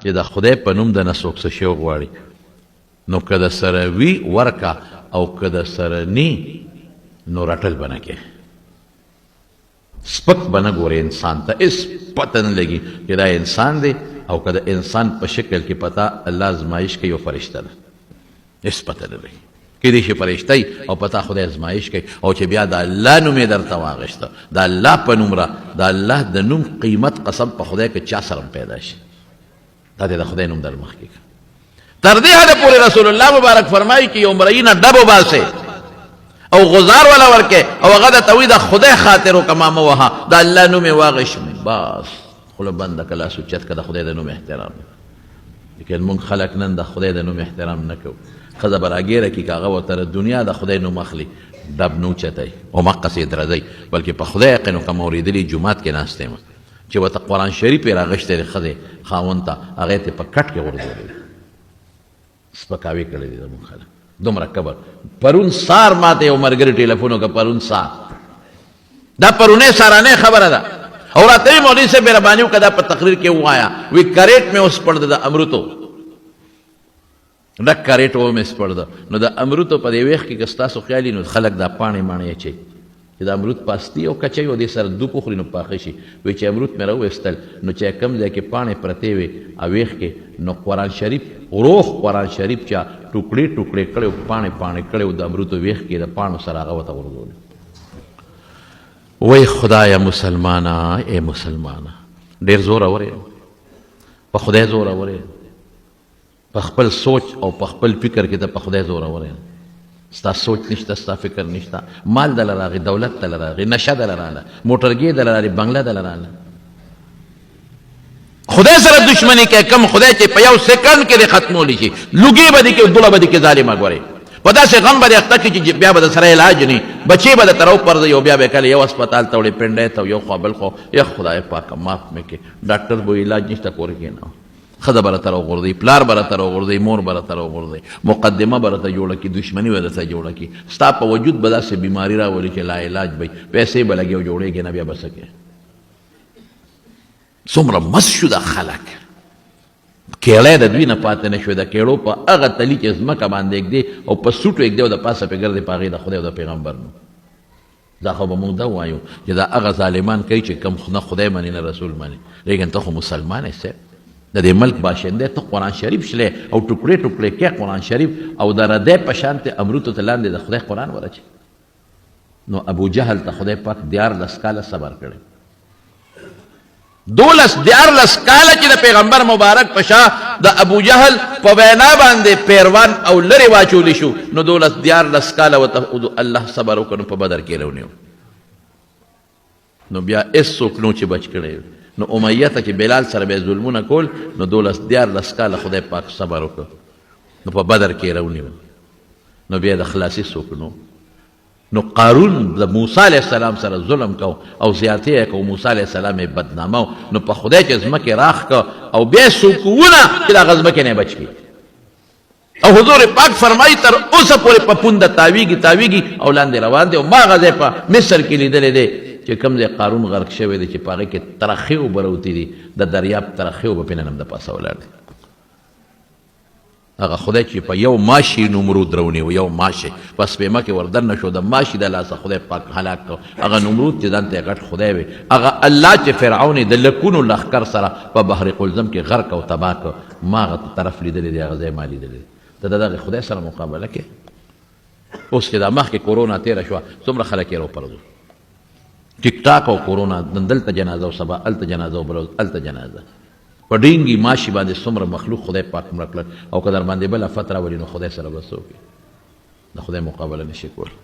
چې د خدای په نوم د نه څوک څه شی وغواړي نو که د سره وي ورکه او که د سره نی نو رټل به نه کې سپک به نه ګورې انسان ته هېڅ پته نه لګي چې دا انسان دی او که د انسان په شکل کې پته الله ازمایش کوي او فرشته ده هېڅ پته نه لګي کېدای شي فرشته وي او پته خدای ازمایش کوي او چې بیا د الله نوم یې درته واغېسته د الله په نوم را د الله د نوم قیمت قسم په خدای که چا سره پیدا شي دا د خدای نوم در مخکې کړه تر دې حده پورې رسول الله مبارک فرمایي چې یو مرئی نه ډب وباسئ او غزار والا ورکې او هغه درته وایي د خدای خاطر وکړه ما مه وهه د الله نوم یې واغېش بس خوله بنده که لاس اوچت که د خدای د نوم احترام لیکن موږ خلک نن د خدای د نوم احترام نه کوو ښځه به راګیره کړي که هغه ورته د دنیا د خدای نوم اخلي ډب نه اوچتی او مقصې درځئ بلکې په خدای یقین وکړه ما اورېدلي جومات کې ناست یم چې ورته قرآن شریف یې راغښتی دی ښځې خاوند ته هغه یې په کټ کې غورځولی دی سپکاوي کړی دی زموږ خلک دومره کبر پرون سار ماته یو ملګري ټیلیفون وکړه پرون سار دا پرونی سارانۍ خبره ده او راته یې مولوي صاحب مهرباني وکړه دا په تقریر کې ووایه وی کریټ مې اوس پړ د امرتو ډک کریټ ومې سپړ ده نو د امرتو په دې ویښ کې که ستاسو خیال وي نو خلک دا پاڼې ماڼې اچوي چې د امرود پاستي او کچوي او دې سره دو پخوري نو پاخه شي وایي چې امرود مې راویستل نو چې کوم ځای کې پاڼې پرتې وي او ویښ کې نو قرآن شریف روح قرآن شریف چا ټوکړې ټوکړې کړی او پاڼې پاڼې کړی او د امرودو ویښ کې د پاڼو سره هغه ورته غورځولې وای خدایه مسلمانه ای مسلمانه ډېر زور اورې په خدای زور اورې په خپل سوچ او په خپل فکر کې ته په خدای زور اورې ستا سوچ نشته ستا فکر نشته مال دله راغی دولت دله راغی نشه دله راغله موټرګې دله راغی بنګله دله راغله خدای سره دشمني کوي کم خدای چې په یو سکند کې دې ختمولی شي لوګي به دې کې دوله به دې کې ظالمه ګورې په داسې غم به دې اخته کړي چې بیا به د سره علاج نه بچې به درته راوپرځوي او بیا به کله یو هسپتال ته وړې پنډۍ ته یو خوا بل خوا یا خدای پاکه معاف مې کړې ډاکټر به علاج نشته کور کې نه ښځه به راته راوغورځوي پلار به راته راوغورځوي مور به راته راوغورځوي مقدمه به راته جوړه کړي دشمني به درته جوړه کړي ستا په وجود به داسې بیماري راولي چې لا علاج به پیسې به لګي او جوړېږي نه بیا به څه کوې څومره مست شو دا خلک کیړی د دوی نه پاتې نه شوی د کیړو په هغه تلي چې ځمکه باندې ږدي او په سوټو ږدي او د پاسه پې ګرځي په هغې د خدای او د پیغمبر نوم دا خو به موږ دا ووایو چې دا هغه ظالمان کوي چې کوم نه خدای مني نه رسول مني لیکن ته خو مسلمان یې صاحب د دې ملک باشنده ته قرآن شریف شلی او ټوکړې ټوکړې کې قرآن شریف او د ردی په شانتې امرودو ته لاندې د خدای قرآن ورچي نو ابو جهل ته خدای پاک 14 کاله صبر کړی 14 کاله چې د پیغمبر مبارک په شا د ابو جهل په وینا باندې پیروان او لرې واچولی شو نو 14 کاله ورته الله صبر وکړ په بدر کې رونیو نو بیا هېڅوک نو چې بچ کړی نو امیه ته چې بلال سره به ظلمونه کول نو 14 کاله خدای پاک صبر وکړ نو په بدر کې رونیو نو بیا د خلاصي څوک نو قارون د موسی علیه السلام سره ظلم کو او زیاتې یې کو موسی علیه السلام یې بدنامه نو په خدای چې ځمکې راخ که او بیا څوک ونه چې د هغه ځمکې نه بچ کړي او حضور پاک فرمایي تر اوسه پورې په پونده تاویږي او لاندې روان دی او ما هغه ځای په مصر کې لیدلی دی چې کوم ځای قارون غرق شوی دی چې په هغې کې ترخې اوبه راوتي دي د دریاب ترخې اوبه پې نن هم د پاسه ولاړ دی هغه خدای چې په یو ماشي نمرود رونیو یو ماشي په سپېمه کې وردننه شو د ماشي د لاسه خدای پاک هلاک کړ هغه نمرود چې ځان ته یې غټ خدای وي هغه الله چې فرعون یې د لکونو لښکر سره په بحر قلزم کې غرق او تباه کړ ما هغه طرف لیدلی دی هغه ځای ما لیدلی دی ته د دغې خدای سره مقابله کې اوس چې دا مخکې کورونا تېره شوه څومره خلک یې راوپرځو ټیک ټاک او کورونا دلته جنازه او سبا هلته جنازه او بل هلته جنازه په ډینګي ماشي باندې څومره مخلوق خدای پاک مړه کړل او که در باندې بل افت راولي نو خدای سره به څه وکړي د خدای مقابله نشي کولی